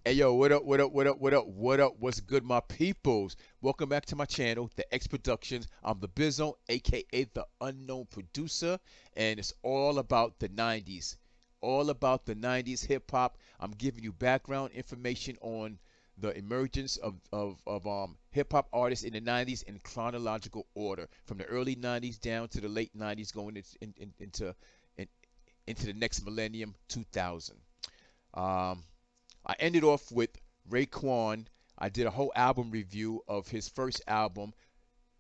Hey yo, what up, what up, what up, what up, what up, what's good, my peoples? Welcome back to my channel, The X Productions. I'm the Bizzo, aka the unknown producer, and it's all about the 90s. All about the 90s hip hop. I'm giving you background information on the emergence of hip hop artists in the 90s in chronological order, from the early 90s down to the late 90s, going in, into the next millennium, 2000. Um, I ended off with Raekwon. I did a whole album review of his first album,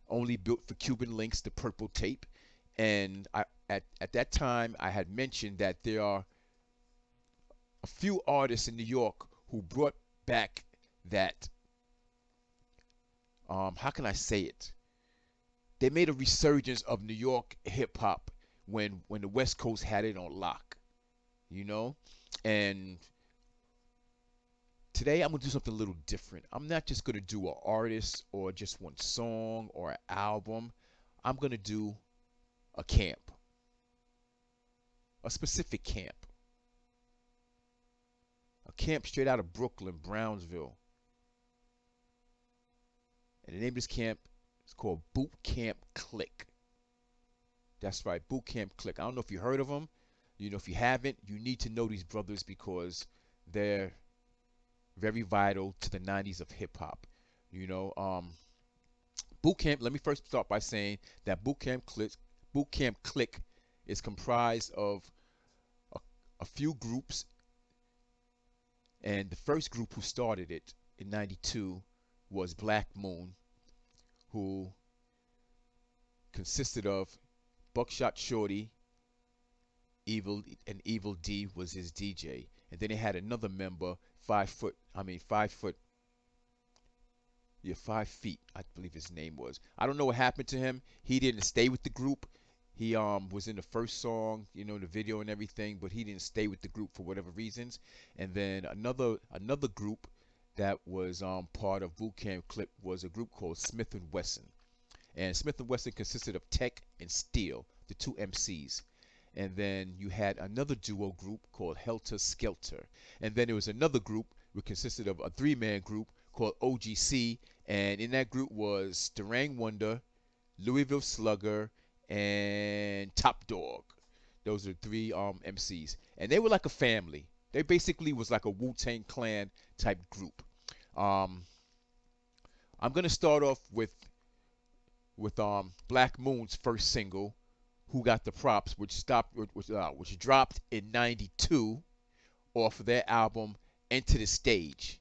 Only Built for Cuban Links, The Purple Tape. And at that time, I had mentioned that there are a few artists in New York who brought back that, how can I say it? They made a resurgence of New York hip hop when the West Coast had it on lock, you know? And today I'm gonna do something a little different. I'm not just gonna do an artist or just one song or an album. I'm gonna do a camp, a specific camp, a camp straight out of Brooklyn, Brownsville. And the name of this camp is called Bootcamp Clik. That's right, Bootcamp Clik. I don't know if you heard of them. You know, if you haven't, you need to know these brothers because they're very vital to the 90s of hip hop. You know, boot camp. Let me first start by saying that boot camp click is comprised of a, a few groups, and the first group who started it in '92 was Black Moon, who consisted of Buckshot Shorty, Evil D was his DJ, and then they had another member, 5 foot. I mean 5 foot. Yeah, 5 feet, I believe his name was. I don't know what happened to him. He didn't stay with the group. He was in the first song, you know, the video and everything, but he didn't stay with the group for whatever reasons. And then another group that was part of Boot Camp Clip was a group called Smith and Wesson. And Smith and Wesson consisted of Tech and Steel, the two MCs. And then you had another duo group called Helter Skelter. And then there was another group which consisted of a three-man group called OGC, and in that group was Durang Wonder, Louisville Slugger, and Top Dog. Those are three MCs, and they were like a family. They basically was like a Wu-Tang Clan type group. Um, I'm gonna start off with Black Moon's first single, "Who Got the Props," which dropped in '92 off of their album Enter the Stage.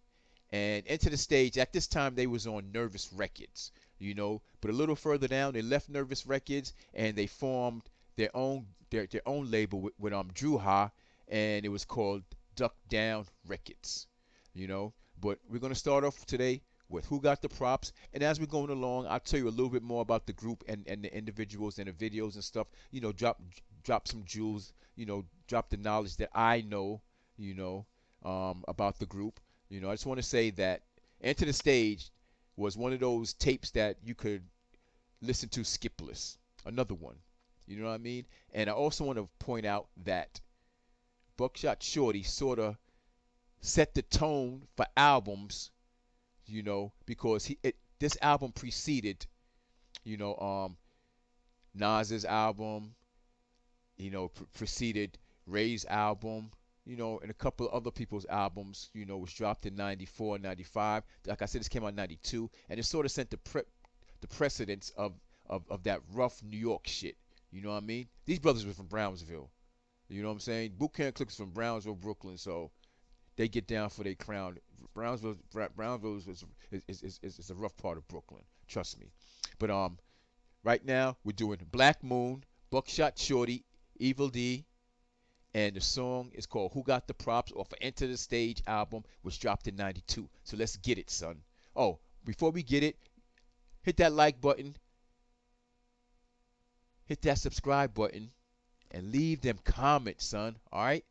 And Enter the Stage, at this time they was on Nervous Records, you know, but a little further down they left Nervous Records and they formed their own label with Drew Ha, and it was called Duck Down Records, you know. But we're gonna start off today with Who Got the Props, and as we're going along, I'll tell you a little bit more about the group and the individuals and the videos and stuff. You know, drop some jewels, you know, drop the knowledge that I know, you know, about the group. You know, I just want to say that Enter the Stage was one of those tapes that you could listen to skipless. Another one. You know what I mean? And I also want to point out that Buckshot Shorty sort of set the tone for albums, you know, because this album preceded, you know, Nas's album, you know, preceded Ray's album, you know, and a couple of other people's albums, you know, was dropped in '94, '95. Like I said, this came out in '92, and it sort of set the precedence of that rough New York shit. You know what I mean? These brothers were from Brownsville. You know what I'm saying? Bootcamp Clicks from Brownsville, Brooklyn, so they get down for their crown. Brownsville is a rough part of Brooklyn. Trust me. But right now we're doing Black Moon, Buckshot Shorty, Evil D, and the song is called "Who Got the Props" off of Enter the Stage album, which dropped in '92. So let's get it, son. Oh, before we get it, hit that like button, hit that subscribe button, and leave them comments, son. All right,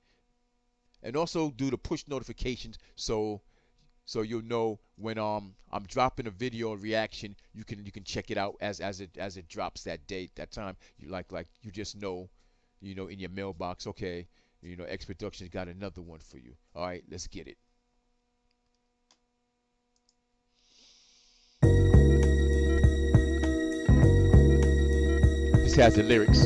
and also do the push notifications so you'll know when I'm dropping a video reaction. You can check it out as it drops that date, that time. You like you just know, you know, in your mailbox. Okay, you know, X Productions got another one for you. All right, let's get it. This has the lyrics.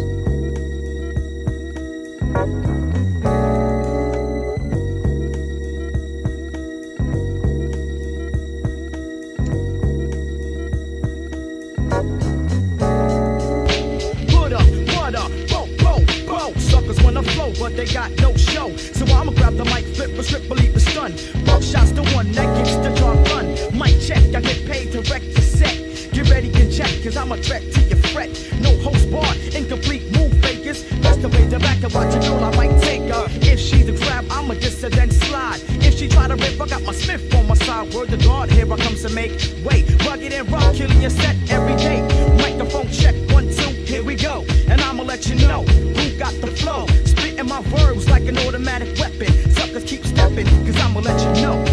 Suckers wanna flow, but they got no show. So I'ma grab the mic, flip a script, believe the stun. Buckshot's the one that gets the job done. Mic check, I get paid to wreck your set. Get ready, get checked, cause I'm a threat to your fret. No host bar, incomplete move fakers. Best to wait the back and watch a girl, I might take her. If she's a crab, I'ma diss her, then slide. If she try to rip, I got my Smith on my side. Word to God, here I comes to make way. Rugged and rough, killing your set every day. Microphone check, 1, 2, here we go. And I'ma let you know who got the flow. Spitting my verbs like an automatic weapon. Suckers keep stepping, cause I'ma let you know.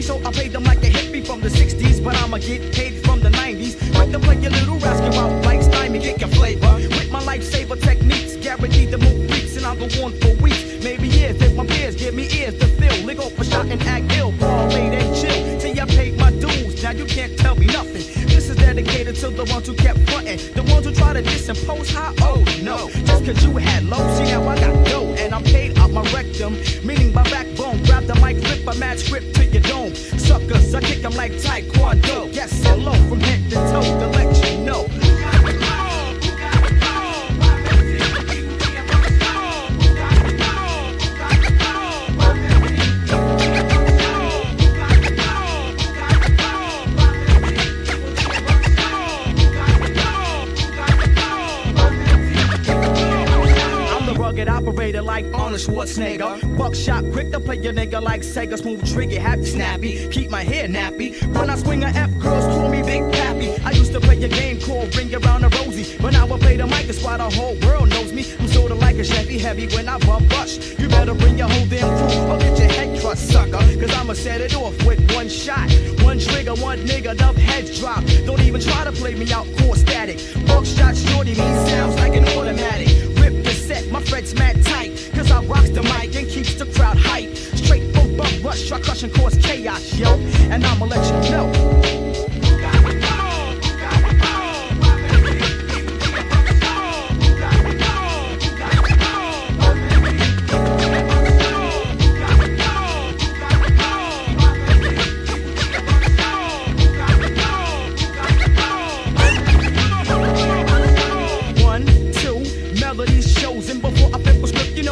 So I paid them like a hippie from the 60s, but I'ma get paid from the 90s. Like to play your little rascal out like stymie, get your flavor. With my lifesaver techniques, guaranteed to move freaks, and I'll go on for weeks, maybe years. If my peers give me ears to fill, lick off a shot and act ill, ball, wait and chill. Till I paid my dues, now you can't tell me nothing. This is dedicated to the ones who kept frontin', the ones who try to disimpose how old. No, just cause you had low, see now I got dough, and I'm paid out my rectum, meaning my backbone. Grab the mic, flip a mad script to your dome. Suckers, I kick them like taekwondo. Yes, hello from head to toe to let you know. Operator like Arnold Schwarzenegger. Buckshot quick to play your nigga like Sega. Smooth trigger, happy snappy. Keep my hair nappy. When I swing a F, girls call me Big Pappy. I used to play a game called Ring Around a Rosie, but now I play the mic, that's why the whole world knows me. I'm sorta like a Chevy heavy when I bump rush. You better bring your whole damn crew or get your head crushed, sucker. Cause I'ma set it off with one shot. One trigger, one nigga, enough heads drop. Don't even try to play me out, core static. Buckshot shorty me sounds like an automatic. Rip the set, my frets mad tight. Cause I rocks the mic and keeps the crowd hype. Straight from bump rush, try crush and cause chaos, yo. And I'ma let you know.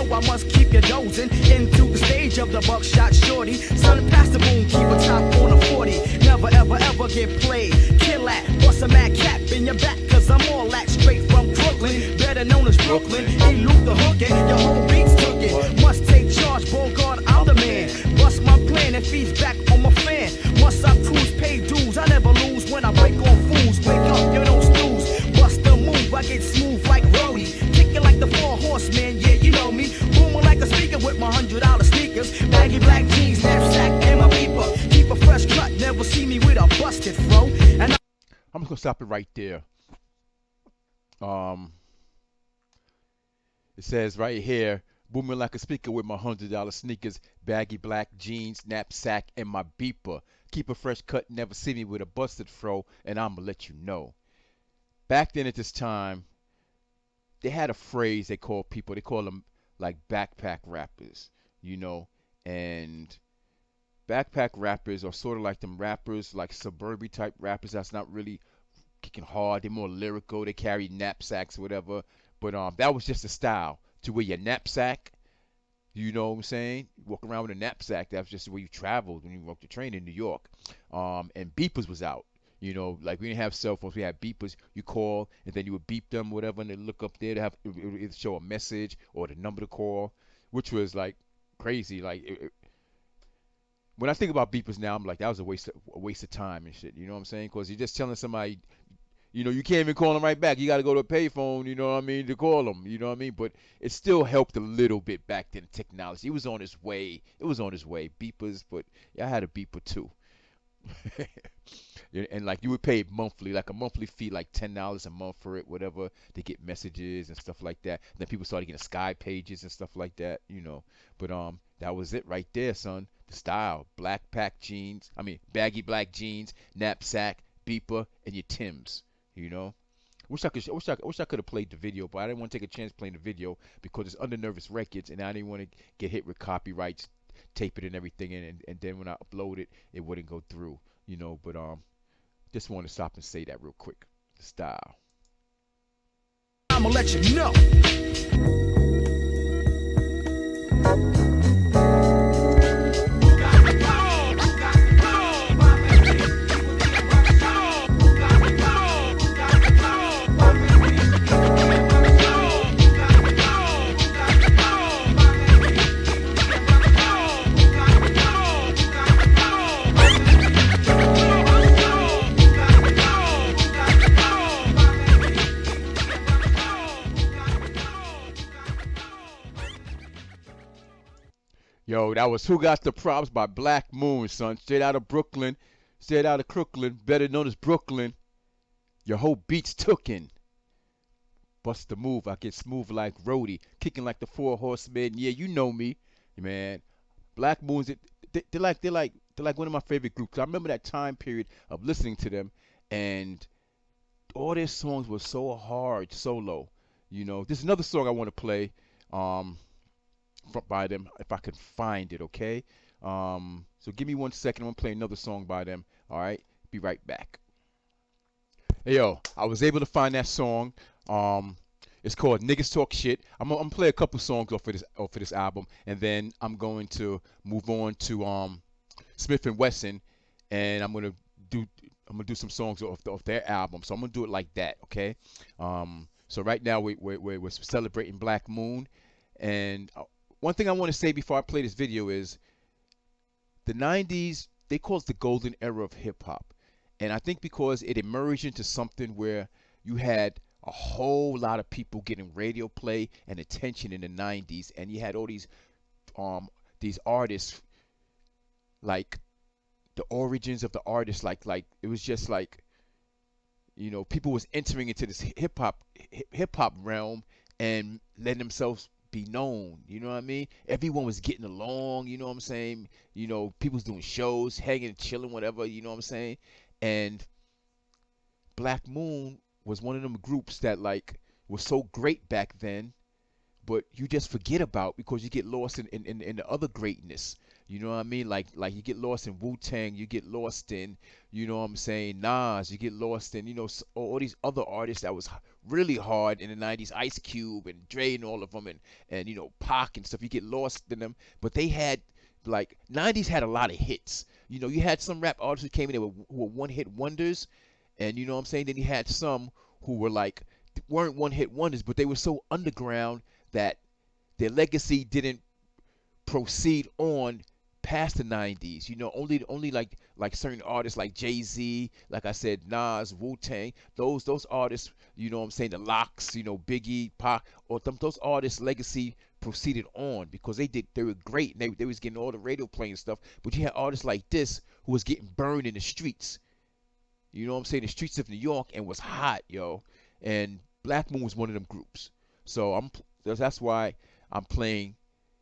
I must keep you dozing into the stage of the buckshot shorty. Son, pass the boom, keep a top on a 40. Never ever ever get played. Kill that, bust a mad cap in your back, cause I'm all that straight from Brooklyn. Better known as Brooklyn. Elude the hook and your whole beats took it. Must take charge, Bogart, I'm the man. Bust my plan and feeds back on my fan. Once I cruise, pay dues, I never lose when I break on fools. Wake up, you don't snooze. Bust the move, I get smooth like Rory. Kick it like the 4 horsemen, yeah, you know me. Booming like a speaker with my $100 sneakers. Baggy black jeans, knapsack, and my beeper. Keep a fresh cut, never see me with a busted fro. And I'm just gonna stop it right there. It says right here, booming like a speaker with my $100 sneakers, baggy black jeans, knapsack, and my beeper. Keep a fresh cut, never see me with a busted fro, and I'ma let you know. Back then at this time, they had a phrase they call them like backpack rappers, you know, and backpack rappers are sort of like them rappers, like suburban type rappers that's not really kicking hard. They're more lyrical. They carry knapsacks, whatever. But that was just a style to wear your knapsack. You know what I'm saying? Walk around with a knapsack. That was just the way you traveled when you walked the train in New York. And beepers was out. You know, like we didn't have cell phones. We had beepers. You call, and then you would beep them, whatever, and they look up there to have it would either show a message or the number to call, which was like crazy. Like when I think about beepers now, I'm like that was a waste of time and shit. You know what I'm saying? Because you're just telling somebody You can't even call them right back. You got to go to a payphone, to call them, But it still helped a little bit back then. Technology, it was on its way. It was on its way. Beepers, but yeah, I had a beeper too. Yeah, and like you would pay monthly, like a monthly fee, like $10 a month for it, whatever, to get messages and stuff like that. And then people started getting Sky pages and stuff like that. But that was it right there, son. The style: black pack jeans, baggy black jeans, knapsack, beeper, and your Timbs. You know. Wish I could have played the video, but I didn't want to take a chance playing the video because it's under Nervous Records, and I didn't want to get hit with copyrights, tape it and everything, and then when I upload it, it wouldn't go through. But just want to stop and say that real quick. The style. I'ma let you know. Yo, that was Who Got the Props by Black Moon, son. Straight out of Brooklyn. Straight out of Crooklyn, better known as Brooklyn. Your whole beat's tookin'. Bust the move, I get smooth like Rhodey. Kicking like the Four Horsemen. Yeah, you know me, man. Black Moon's, they're like one of my favorite groups. I remember that time period of listening to them, and all their songs were so hard solo. This is another song I want to play. Um, by them if I can find it, okay? So give me 1 second. I'm gonna play another song by them. All right, be right back. Hey, yo, I was able to find that song. Um, it's called "Niggas Talk Shit." I'm gonna play a couple songs off of this album, and then I'm going to move on to Smith and Wesson, and do I'm gonna do some songs off their album. So I'm gonna do it like that, okay? So right now we're celebrating Black Moon, and one thing I want to say before I play this video is the 90s, they call it the golden era of hip hop. And I think because it emerged into something where you had a whole lot of people getting radio play and attention in the 90s, and you had all these artists, like the origins of the artists, like it was just like, people was entering into this hip hop realm and letting themselves be known. You know what I mean? Everyone was getting along. You know what I'm saying? People was doing shows, hanging, chilling, whatever. You know what I'm saying? And Black Moon was one of them groups that like was so great back then, but you just forget about because you get lost in the other greatness. You know what I mean? Like you get lost in Wu Tang, you get lost in, what I'm saying, Nas, you get lost in, all these other artists that was really hard in the 90s, Ice Cube and Dre and all of them, and Pac and stuff. You get lost in them, but they had like 90s had a lot of hits. You had some rap artists who came in there who were one hit wonders, and you know what I'm saying. Then you had some who were like weren't one hit wonders, but they were so underground that their legacy didn't proceed on past the 90s. Only like certain artists like Jay-Z, like I said, Nas, Wu-Tang, those artists, what I'm saying, the Locks, Biggie, Pac, or those artists' legacy proceeded on because they were great and they was getting all the radio playing stuff. But you had artists like this who was getting burned in the streets. You know what I'm saying? The streets of New York, and was hot, yo. And Black Moon was one of them groups. So that's why I'm playing,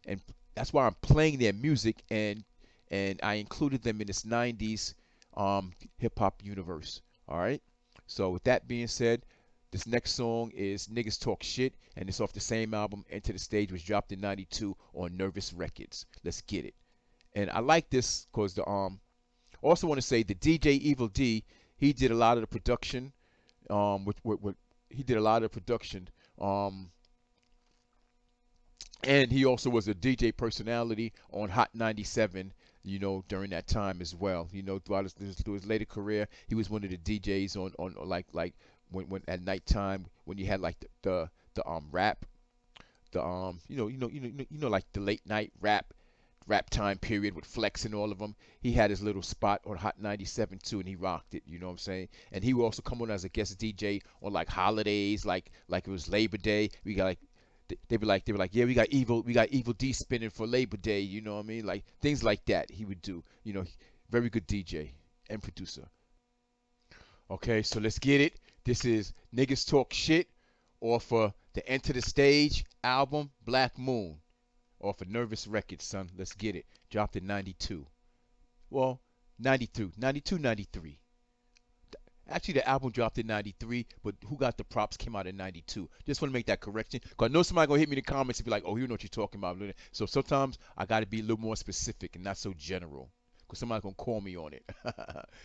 and that's why I'm playing their music, and I included them in this 90s hip hop universe. All right. So with that being said, this next song is Niggas Talk Shit, and it's off the same album, Enter the Stage, was dropped in '92 on Nervous Records. Let's get it. And I like this because also want to say the DJ Evil D, he did a lot of the production. He did a lot of the production. And he also was a DJ personality on Hot 97, during that time as well. Through his later career, he was one of the DJs on like when at nighttime when you had like the rap, the like the late night rap rap time period with Flex and all of them. He had his little spot on Hot 97 too, and he rocked it. You know what I'm saying? And he would also come on as a guest DJ on like holidays, like it was Labor Day. We got like they were like, yeah, we got Evil D spinning for Labor Day. You know what I mean? Like things like that he would do. You know, very good DJ and producer. Okay, so let's get it. This is Niggas Talk Shit off of the Enter the Stage album, Black Moon, off of Nervous Records, son. Let's get it. Dropped in 92. Well, 92, 93. Actually, the album dropped in 93, but Who Got the Props came out in 92. Just want to make that correction, because I know somebody going to hit me in the comments and be like, oh, you know what you're talking about. So sometimes I got to be a little more specific and not so general, because somebody's going to call me on it.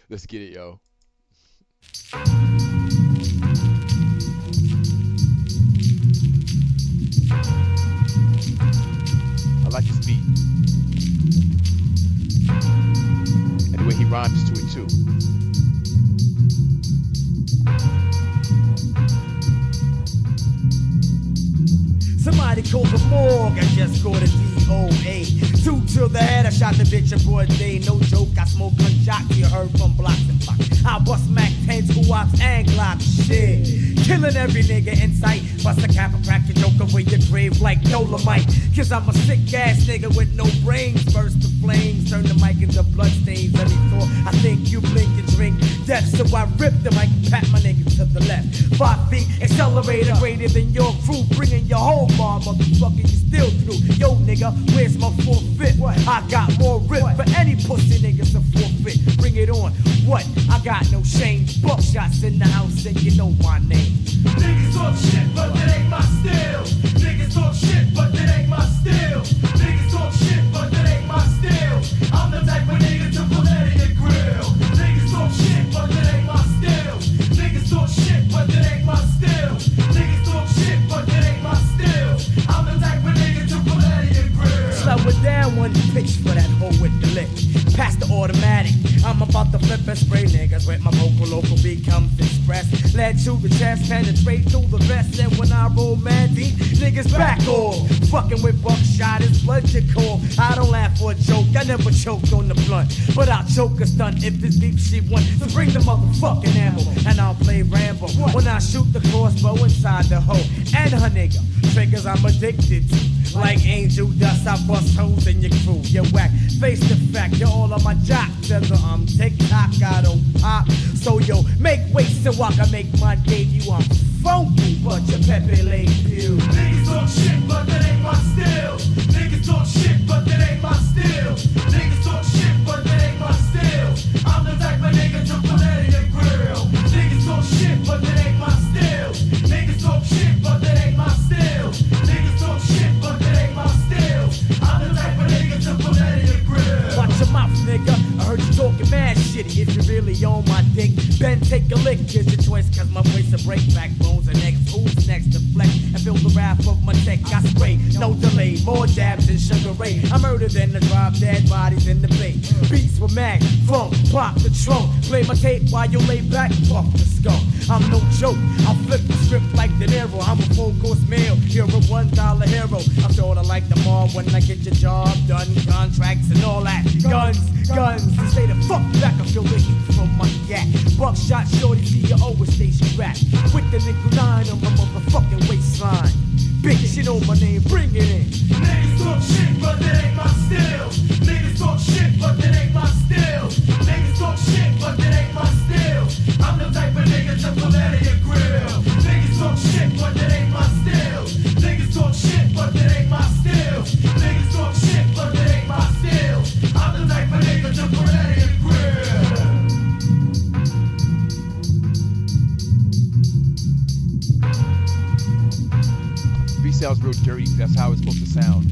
Let's get it, yo. I like his beat and the way he rhymes to it too. Somebody called the morgue, I just called a DOA. 2 to the head, I shot the bitch a broad day. No joke, I smoke gunshot, you heard from blocks and blocks. I bust Mac 10s, Guaps, and Glocks, shit. Killing every nigga in sight. Bust a cap and crack your joke over your grave like Dolomite. Cause I'm a sick ass nigga with no brains. Burst the flames, turn the mic into bloodstains. Let me thought, I think you blink and drink death. So I rip the mic and pat my nigga to the left. 5 feet, accelerator greater than your crew. Bringing your whole bar, motherfucker, you still through. Yo nigga, where's my forfeit? I got more rip for any pussy niggas to forfeit. Bring it on, what? I got no shame. Buckshots in the house and you know my name. Niggas talk shit, but that ain't my style. Niggas talk shit, but that ain't my style. Niggas talk shit, but that ain't my style. I'm the type of nigga to pull that in your grill. Niggas talk shit, but that ain't my style. Niggas talk shit, but that ain't my style. Niggas talk shit, but that ain't my style. I'm the type of nigga to pull that in your grill. Slow it down when you pitch for that hoe with the lick. Pass the automatic. I'm about to flip and spray niggas with my local beat comes express. Lead to the chest, penetrate through the vest. And when I roll mad deep, niggas back off. Fucking with buckshot is blood you call. I don't laugh for a joke, I never choked on the blunt. But I'll choke a stunt if this deep shit wants. So bring the motherfucking ammo, and I'll play Rambo. When I shoot the crossbow inside the hoe. And her nigga, triggers I'm addicted to. Like angel dust, I bust holes in your crew. You whack, face the fact, you're all on my jock. Says I'm TikTok, I don't pop. So yo, make way so I can make my debut. I'm funky, but your Pepe laid pew. Niggas talk shit, but that ain't my style. Niggas talk shit, but that ain't my style. Niggas talk shit, but that ain't my style. I'm the type of nigga to pull that in your grill. Niggas talk shit, but that ain't my style. Niggas talk shit, but that ain't my style. Niggas talk shit, but that ain't my style. I'm the type of nigga to pull that in your grill. Watch your mouth, nigga. I heard you talking mad shitty. If you really on my dick, then take a lick. Here's your choice, cause my voice will break backbones and necks. Who's next to flex and feel the wrath of my tech? I spray, no delay, more dabs than Sugar Ray. I murder than the drop dead bodies in the bay. Beats with mag, funk, pop the trunk. Play my tape while you lay back, puff the skunk. I'm no joke, I'll flip the script like De Niro. I'm a full course meal, you're a $1 hero. I'm sorta like the mall when I get your job done. Contracts and all that, guns, to stay the fuck back. I feel the heat from my gat. Buckshot shorty, see you always stay strapped. With the nickel 9 on my motherfucking waistline. Bitch, you know my name, bring it in. Niggas talk shit, but that ain't my style. Niggas talk shit, but that ain't my style. Niggas talk shit, but that ain't my style. I'm the type of nigga to pull that in your grill. Niggas talk shit, but that ain't my style. Niggas talk shit, but that ain't my style. Niggas talk shit, but that ain't my style. I'm the type of nigga to pull that in your grill. Beat sounds real dirty. That's how it's supposed to sound.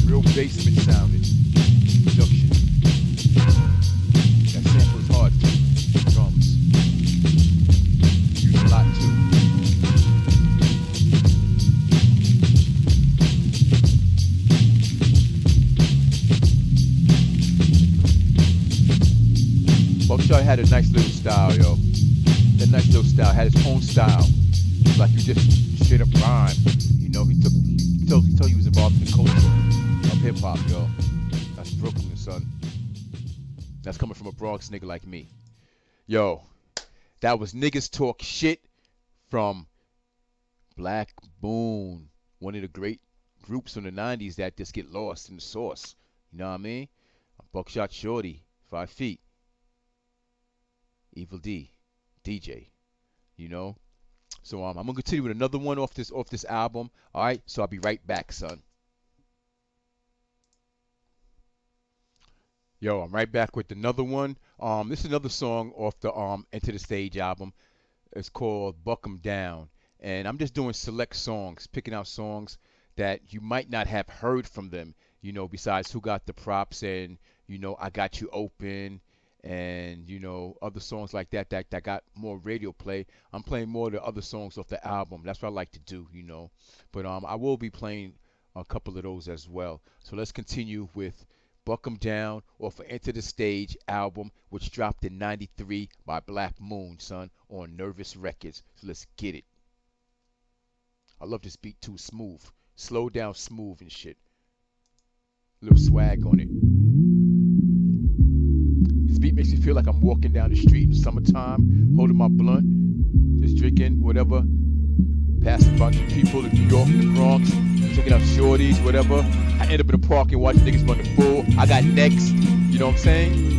Real basement sounding. Production. That sample is hard too. Drums. Use a lot too. Buckshot had a nice little style, yo. That nice little style. Had his own style. Like you just straight up rhyme. You know, he told you was involved part of the culture of hip hop, yo. That's Brooklyn, son. That's coming from a Bronx nigga like me. Yo, that was Niggas Talk Shit from Black Moon, one of the great groups from the 90s that just get lost in the sauce. You know what I mean? Buckshot Shorty, 5 Feet, Evil D, DJ, you know? So I'm gonna continue with another one off this album. All right, so I'll be right back, son. Yo, I'm right back with another one. This is another song off the Enter the Stage album. It's called Buck 'Em Down, and I'm just doing select songs, picking out songs that you might not have heard from them. You know, besides Who Got the Props and I Got You Open, and other songs like that got more radio play. I'm playing more of the other songs off the album. That's what I like to do. But I will be playing a couple of those as well. So let's continue with Buck 'Em Down off of Enter the Stage album, which dropped in '93 by Black Moon, son, on Nervous Records. So let's get it. I love this beat too, smooth. Slow down, smooth and shit. Little swag on it. This beat makes me feel like I'm walking down the street in the summertime, holding my blunt, just drinking, whatever. Passing a bunch of people in New York and the Bronx, checking out shorties, whatever. I end up in the park and watch niggas run the bull. I got next, you know what I'm saying?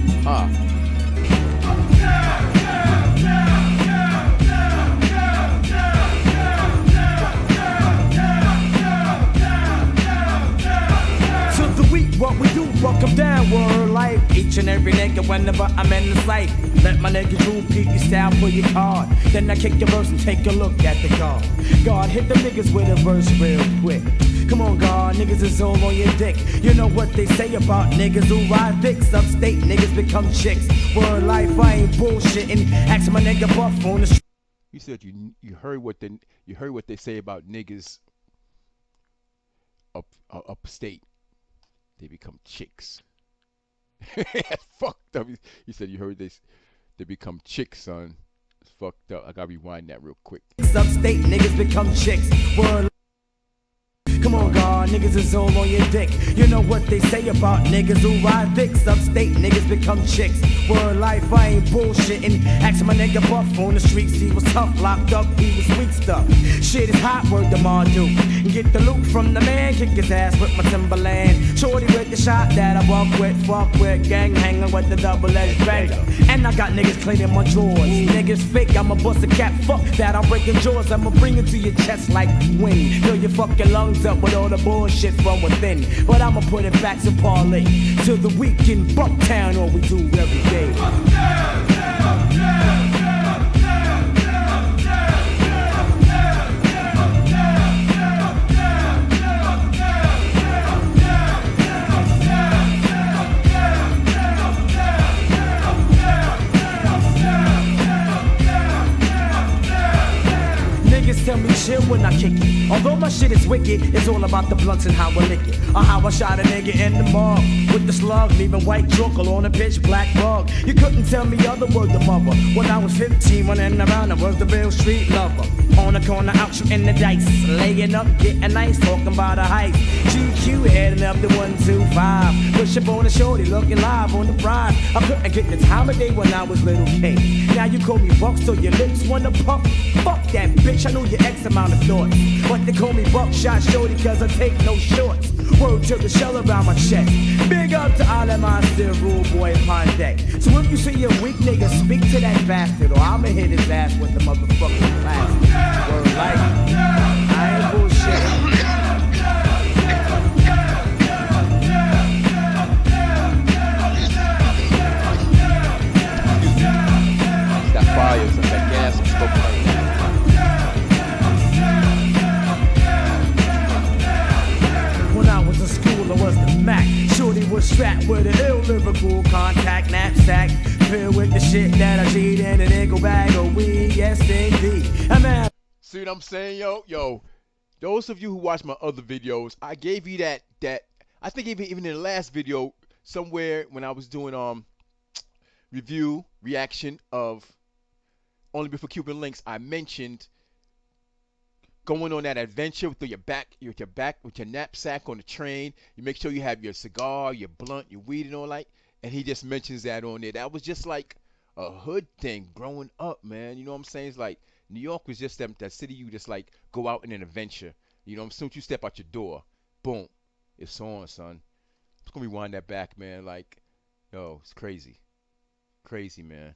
What we do, buck 'em down, word life. Each and every nigga whenever I'm in the sight. Let my nigga do peep your style, pull your card. Then I kick your verse and take a look at the card. God, hit them niggas with a verse real quick. Come on, God, niggas is all on your dick. You know what they say about niggas who ride dicks. Upstate niggas become chicks. Word life, I ain't bullshitting. Ask my nigga Buff on the street. You said you heard what they say about niggas upstate. They become chicks. Fucked up. He said you heard this. They become chicks, son. It's fucked up. I gotta rewind that real quick. Upstate niggas become chicks. Word. Come on, God, niggas is all on your dick. You know what they say about niggas who ride dicks. Upstate niggas become chicks. Word life, I ain't bullshitting. Ask my nigga Buff on the streets, he was tough, locked up, he was sweet stuff. Shit is hot, word to Mardu. Get the loot from the man, kick his ass with my Timberland. Shorty with the shot that I walk with, fuck with, gang hanging with the double-edged banger. And I got niggas cleaning my drawers. Niggas fake, I'ma bust a cap, fuck that, I'm breaking jaws. I'ma bring it to your chest like wind. Fill your fucking lungs up with all the bullshit from within. But I'ma put it back to parlay. To the weekend, Bucktown, all we do every day. Niggas tell me chill when I kick it. Although my shit is wicked, it's all about the blunts and how I lick it. Or how I shot a nigga in the mug with the slug, leaving white chalk on a pitch black rug. You couldn't tell me other word than mother. When I was 15, running around, I was the real street lover. On the corner, out shooting the dice, laying up, getting nice, talking about a height. GQ heading up to 125. Push up on the shorty, looking live on the prize. I couldn't get the time of day when I was little K. Now you call me Buck, so your lips wanna pump. Fuck that bitch, I know your X amount of thoughts. But they call me Buckshot Shorty cause I take no shorts. Word to the shell around my chest. Big up to all of my still rule boy upon deck. So if you see a weak nigga, speak to that bastard, or I'ma hit his ass with the motherfucking plastic. Word like, I ain't bullshit. That fires and that gas and stuff like that. When I was in school, I was the Mac. Shorty was strapped with an ill lyrical contact knapsack filled with the shit that I cheat in a nickel bag of weed. Yes, indeed. See what I'm saying, yo? Those of you who watch my other videos, I gave you that I think even in the last video, somewhere when I was doing reaction of Only Before Cuban Links, I mentioned going on that adventure with your knapsack on the train. You make sure you have your cigar, your blunt, your weed, and all that. And he just mentions that on there. That was just like a hood thing growing up, man. You know what I'm saying? It's like New York was just that city you just like go out in an adventure. You know, as soon as you step out your door, boom, it's on, son. It's gonna rewind that back, man. Like, yo, it's crazy, crazy, man.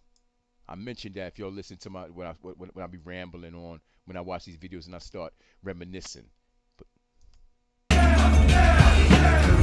I mentioned that if y'all listen to my when I be rambling on when I watch these videos and I start reminiscing. But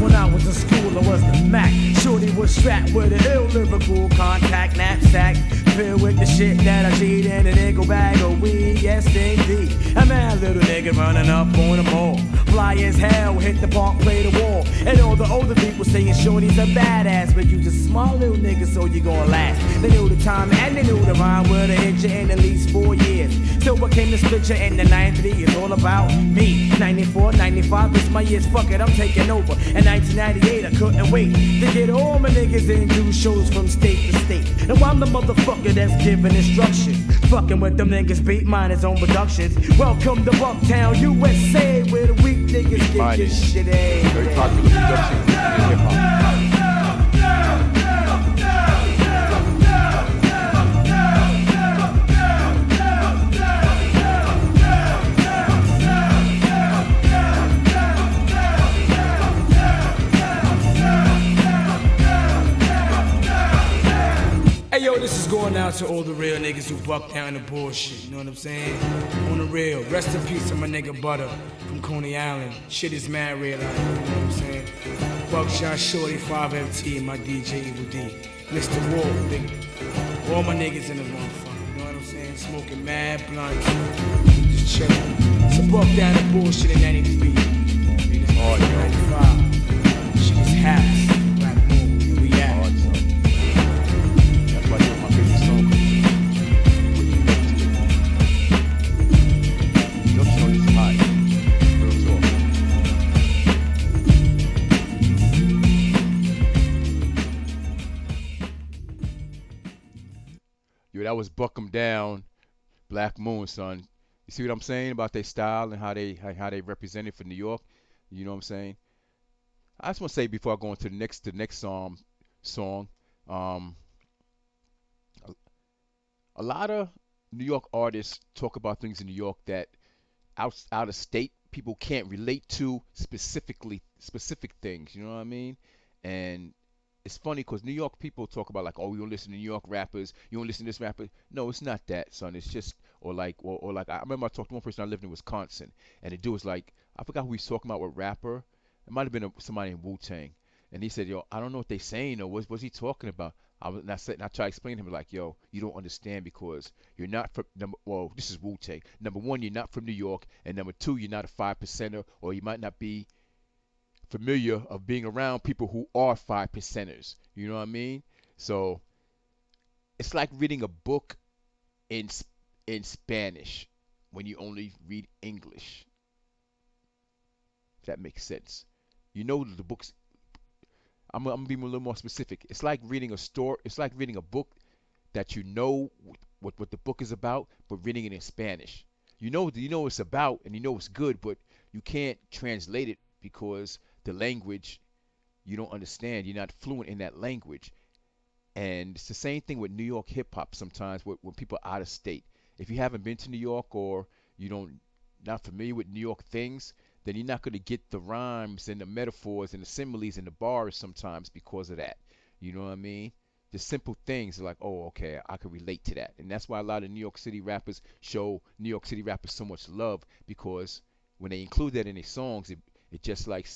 When I was in school, I was the Mac. Shorty was strapped with an ill lyrical contact knapsack filled with the shit that I cheat in a nickel bag of weed. Yes, indeed. A mad little nigga running up on the mall. Fly as hell, hit the park, play the wall. And all the older people saying Shorty's a badass, but you just small little nigga, so you gon' last. They knew the time and they knew the rhyme would have hit you in at least 4 years. So what came this picture in the 90s is all about me. 94, 95, it's my years, fuck it, I'm taking over. In 1998, I couldn't wait to get all my niggas in, do shows from state to state. Now I'm the motherfucker that's giving instructions. Fucking with them niggas, beat mine his own productions. Welcome to Bucktown, USA, where the weak niggas get this shit very popular production in hip hop. Hey yo, this is going out to all the real niggas who buck down the bullshit, you know what I'm saying? On the real, rest in peace to my nigga Butter from Coney Island. Shit is mad real out here, you know what I'm saying? Buckshot Shorty, 5MT, and my DJ Evil D. Mr. Wolf, nigga. All my niggas in the motherfucker, you know what I'm saying? Smoking mad blunts, just chillin'. So buck down the bullshit in 93. Oh, 95. Shit is hats, Black Moon, where we at? Yo, that was Buck 'em Down, Black Moon, son. You see what I'm saying about their style and how they represent it for New York? You know what I'm saying? I just want to say before I go into the next song, um, a lot of New York artists talk about things in New York that out of state people can't relate to specific things. You know what I mean? And it's funny because New York people talk about like, oh, you don't listen to New York rappers, you don't listen to this rapper. No, it's not that, son. It's just or like I remember I talked to one person I lived in Wisconsin, and the dude was like, I forgot who he's talking about with rapper. It might have been somebody in Wu-Tang, and he said, yo, I don't know what they saying or what's he talking about. And I tried to explain to him like, yo, you don't understand because you're not from well, this is Wu-Tang. Number one, you're not from New York, and number two, you're not a 5%er, or you might not be familiar of being around people who are 5%ers. You know what I mean? So it's like reading a book in Spanish when you only read English. If that makes sense. You know the books. I'm gonna be a little more specific. It's like reading a story. It's like reading a book that you know what the book is about, but reading it in Spanish. You know it's about, and you know it's good, but you can't translate it because the language you don't understand. You're not fluent in that language. And it's the same thing with New York hip hop sometimes when people are out of state. If you haven't been to New York or you don't not familiar with New York things, then you're not going to get the rhymes and the metaphors and the similes and the bars sometimes because of that. You know what I mean? The simple things are like, oh, okay, I can relate to that. And that's why a lot of New York City rappers show New York City rappers so much love because when they include that in their songs, it just like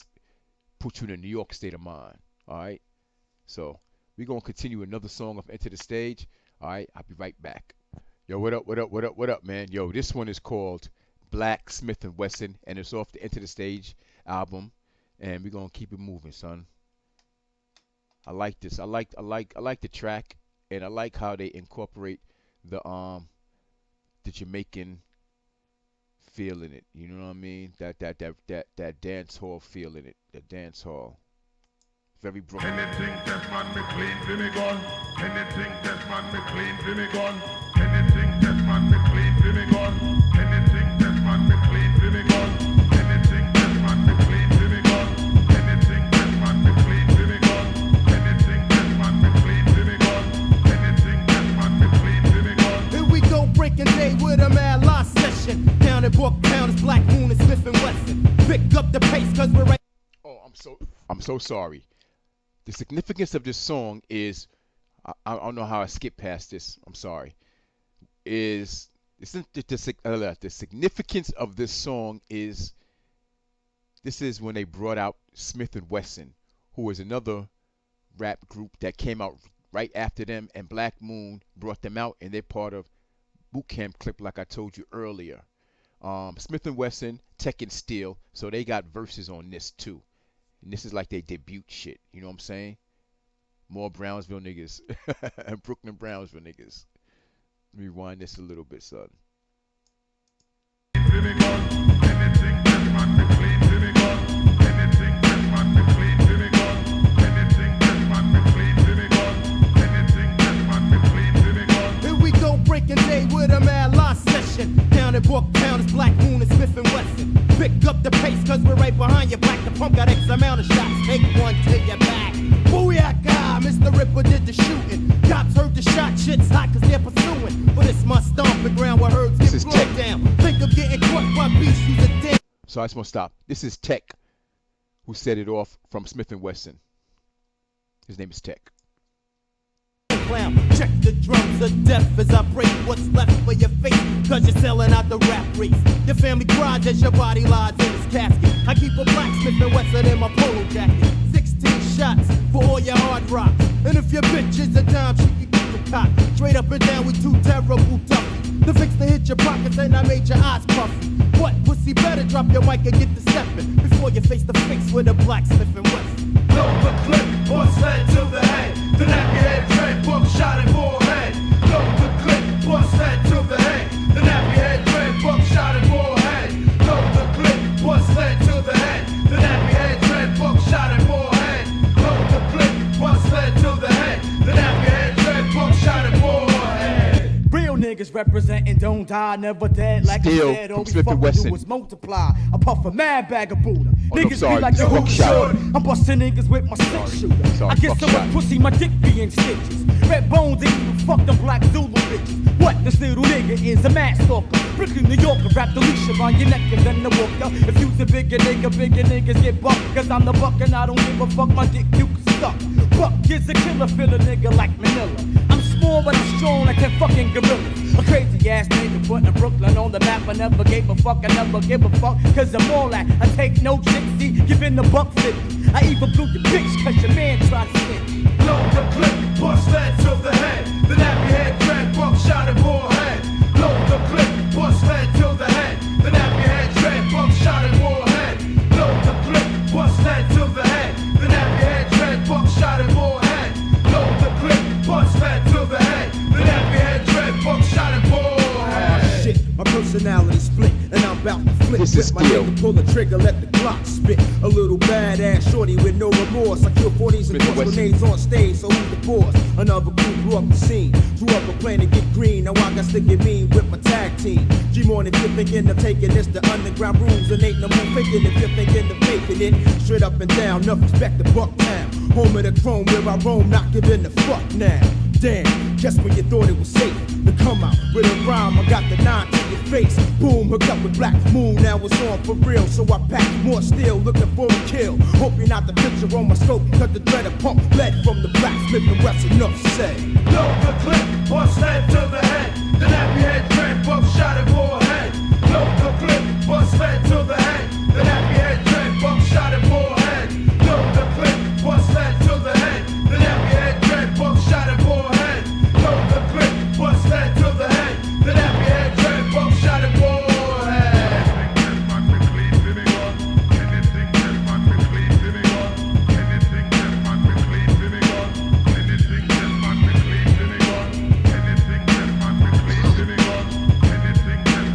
puts you in a New York state of mind. All right? So we're going to continue another song of Enter the Stage. All right? I'll be right back. Yo, what up, man? Yo, this one is called Black Smith and Wesson, and it's off the Enter the Stage album, and we're gonna keep it moving, son. I like this. I like the track, and I like how they incorporate the Jamaican feel in it. You know what I mean? That dance hall feel in it. The dance hall. Very Brooklyn. Anything that man me clean for me gun. Anything that man me clean for me gun. Anything that man me clean for me gun. Anything that man me be clean to me gun. Anything that man be clean to me gun. Anything that man be clean to me gun. Anything that man be clean to me gun. Anything that man be clean to me gun. Here we go, breaking day with a mad law session. Down at Booktown, it's Black Moon and Smith and Wesson. Pick up the pace, cause we're right. Oh, I'm so sorry. The significance of this song is, I don't know how I skipped past this. I'm sorry. The significance of this song is, this is when they brought out Smith and Wesson, who was another rap group that came out right after them, and Black Moon brought them out, and they're part of Bootcamp Clik, like I told you earlier. Smith and Wesson, Tech and Steel, so they got verses on this too. And this is like their debut shit. You know what I'm saying? More Brownsville niggas. Brooklyn Brownsville niggas. Let me rewind this a little bit, son. Here we go, breaking day with a mad law session. Down at Booktown, it's Black Moon and Smith and Wesson. Pick up the pace, cause we're right behind you. Black the pump got X amount of shots. Take one to your back. Booyaka, Mr. Ripper did the shooting. Cops heard the shot, shit's hot cause they're pursuing. But it's my stomping ground where herds get brought down. Think of getting caught by beasts, use a dick. So I just want to stop. This is Tech, who set it off from Smith and Wesson. His name is Tech. Check the drums of death as I break what's left for your face, cause you're selling out the rap race. Your family cries as your body lies in its casket. I keep a blacksmith and Wesson in my polo jacket. 16 shots for all your hard rock. And if your bitch is a dime, she can keep the cock. Straight up and down with two terrible toughies. The fix to hit your pockets and I made your eyes puffy. What pussy better drop your mic and get the stepping before you face the fix with a blacksmith and Wesson. Load the clip, bust that to the head. The nappy head, dread, buck shot and forehead. Load the clip, bust that to the head. The nappy head, dread, buck shot and forehead. Load the clip, bust that to the head. The nappy head, dread, buck shot and forehead. Load the clip, bust that to the head. The nappy head, dread, buck shot and forehead. Real niggas representing don't die, never dead. Like Still I said, all from we Smith and fucking do Wesson. is multiply. I puff a mad bag of Buddha. Oh, no, Niggas sorry, be like a hoop buckshot. shooter. I'm busting niggas with my six shooter. Sorry, I get so buckshot. much pussy, my dick be in stitches. Red bones ain't even fuck them black Zulu bitches. What? This little nigga is a mass stalker. Brooklyn, New Yorker, wrap the leash around your neck and then the walker. If you's a bigger niggas get bucked. Cause I'm the buck and I don't give a fuck, my dick you can suck. Buck is a killer, feel a nigga like Manila. I'm small but I'm strong like that fucking gorilla. A crazy ass nigga putting Brooklyn on the map. I never gave a fuck, I never give a fuck. Cause I'm all that. I take no shit, see, giving the buck 50. I even blew the bitch cause your man tried to hit me. Load the clip, bust that to the head. The nappy head, dread, buck shot and forehead. Load the clip, bust that to the head. The nappy head, dread, buck shot and forehead. Load the clip, bust that to the head. The nappy head, dread, buck shot and forehead. Load the clip, bust that to the head. The nappy head, dread, buck shot and forehead. Shit, my personality split, and I'm about to flip. This is Whip my Steel. nigga, pull the trigger, let the Glock spit. A little badass shorty with no remorse. I kill 40s and Smith and cross Wesson. grenades on stage, so who's the boss? Another crew blew up the scene. Drew up a plan to get green, now I got to get mean with my tag team. G-Morning, if you're thinking of taking this to underground rules, and ain't no more faking if you're thinking of making it. Straight up and down, enough respect to Bucktown. Home of the chrome where I roam, not giving a fuck now. Damn, just when you thought it was safe to come out with a rhyme, I got the 9 to your face. Boom, hooked up with Black Moon, now it's on for real. So I pack more steel, looking for a kill. Hope you're not the picture on my scope, cut the dread of pump lead from the blacksmith and Wesson, enough said. Load the clip, bust that to the head. The nappy head, dread, buck shot and forehead. Load the clip, bust that to the head. The nappy head, dread, buck shot and forehead. Load the clip, bust that to the head. The nappy head, dread, buck shot and forehead. Load the clip, bust that to the head. The nappy head, dread, buck shot and forehead. Anything that man be clean to me gun. Anything that man be clean to me gun. Anything that man be clean to me gun. Anything that man be clean to me gun. Anything that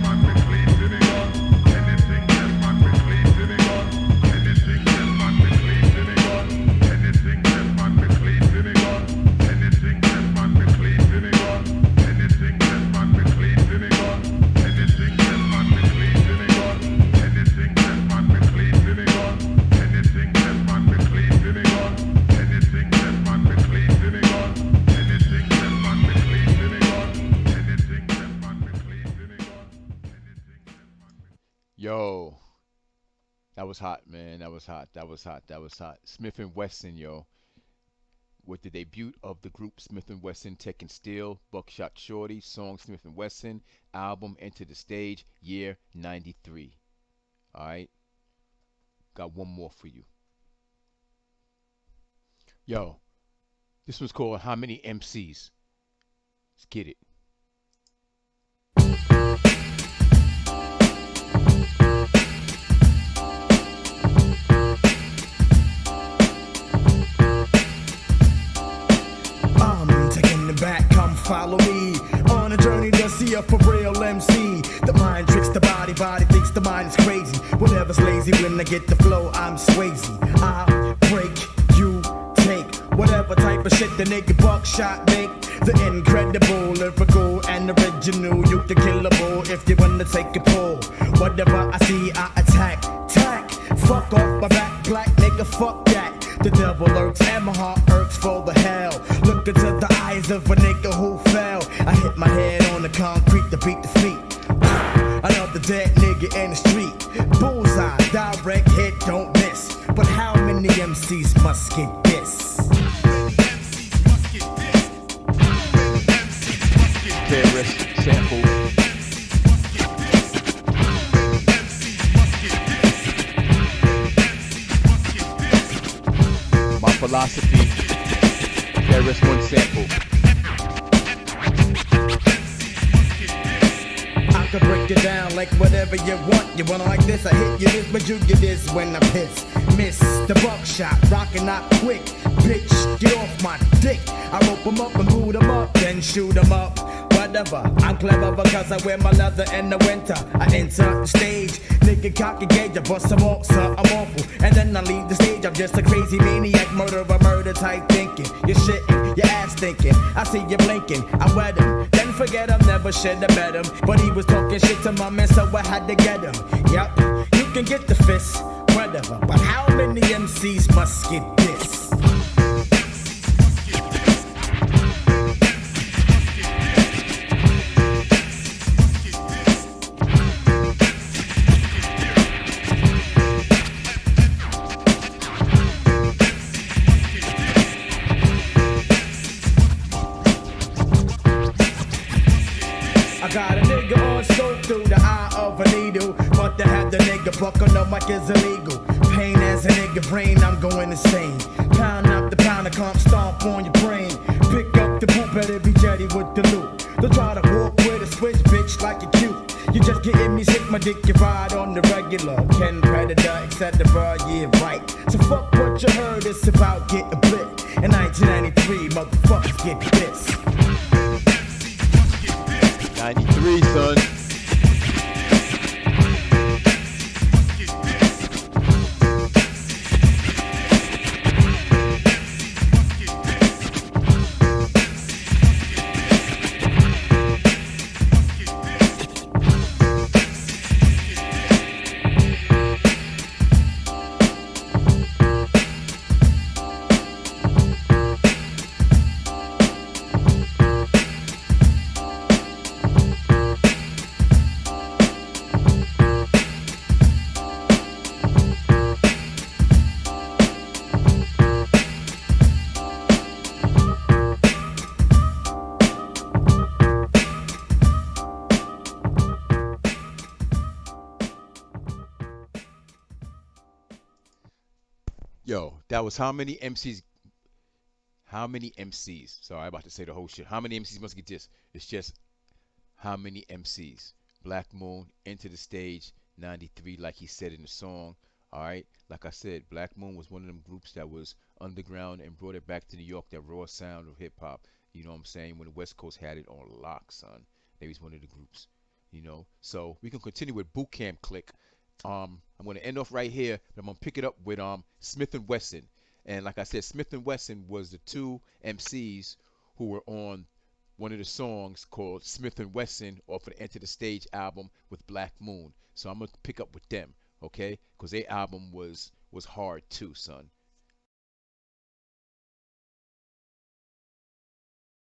That was hot, man. That was hot. That was hot. That was hot. Smith and Wesson, yo, with the debut of the group Smith and Wesson, taking Steel, Buckshot Shorty, song Smith and Wesson, album Enter the Stage, year '93. All right, got one more for you, yo. This was called How Many MCs? Let's get it. I'm taking it back, come follow me on a journey to see a for real MC. The mind tricks the body, body thinks the mind is crazy. Whatever's lazy, when I get the flow, I'm Swayze. I break, you take whatever type of shit the nigga Buckshot make. The incredible, lyrical, and original. You can kill a bull if you wanna take a pull. Whatever I see, I attack, tack. Fuck off my back, black nigga, fuck that. The devil lurks and my heart irks for the hell. Look into the eyes of a nigga who fell. I hit my head on the concrete to beat the feet. Another dead nigga in the street. Bullseye, direct hit, don't miss. But how many MCs must get this? KRS sample. My philosophy. KRS-One sample. I could break it down like whatever you want. You wanna like this, I hit you this, but you get this when I piss. Miss the buckshot, rockin' not quick. Bitch, get off my dick. I rope 'em up and boot 'em up, then shoot 'em up. Whatever, I'm clever because I wear my leather in the winter. I enter the stage, nigga cock a gauge, I bust some off, so I'm awful. And then I leave the stage, I'm just a crazy maniac, murderer, murder type thinking. You're shitting, your ass thinking, I see you blinking, I wet him. Then forget him, never should have bet him. But he was talking shit to my man, so I had to get him. Yup, you can get the fist, whatever. But how many MCs must get this? I got a nigga on scope through the eye of a needle. But to have the nigga buck on the mic is illegal. Pain as a nigga brain, I'm going insane. Pound up the pound, I come stomp on your brain. Pick up the boot, better be jetty with the loot. Don't try to walk with a switch, bitch, like you cute. You just getting me sick, my dick, you ride on the regular. Ken Predator, etc. Yeah, right. So fuck what you heard, it's about getting blipped. In 1993, motherfuckers get this. 93, son. Yo, that was how many MCs? How many MCs? Sorry, I'm about to say the whole shit. How many MCs must get this? It's just how many MCs? Black Moon, Enter the Stage, 93, like he said in the song. All right, like I said, Black Moon was one of them groups that was underground and brought it back to New York, that raw sound of hip hop. You know what I'm saying? When the West Coast had it on lock, son. They was one of the groups. So we can continue with Bootcamp Clik. I'm going to end off right here, but I'm going to pick it up with Smith and Wesson. And like I said, Smith and Wesson was the two MCs who were on one of the songs called Smith and Wesson off of the Enter the Stage album with Black Moon. So I'm going to pick up with them, okay? Because their album was hard too, son.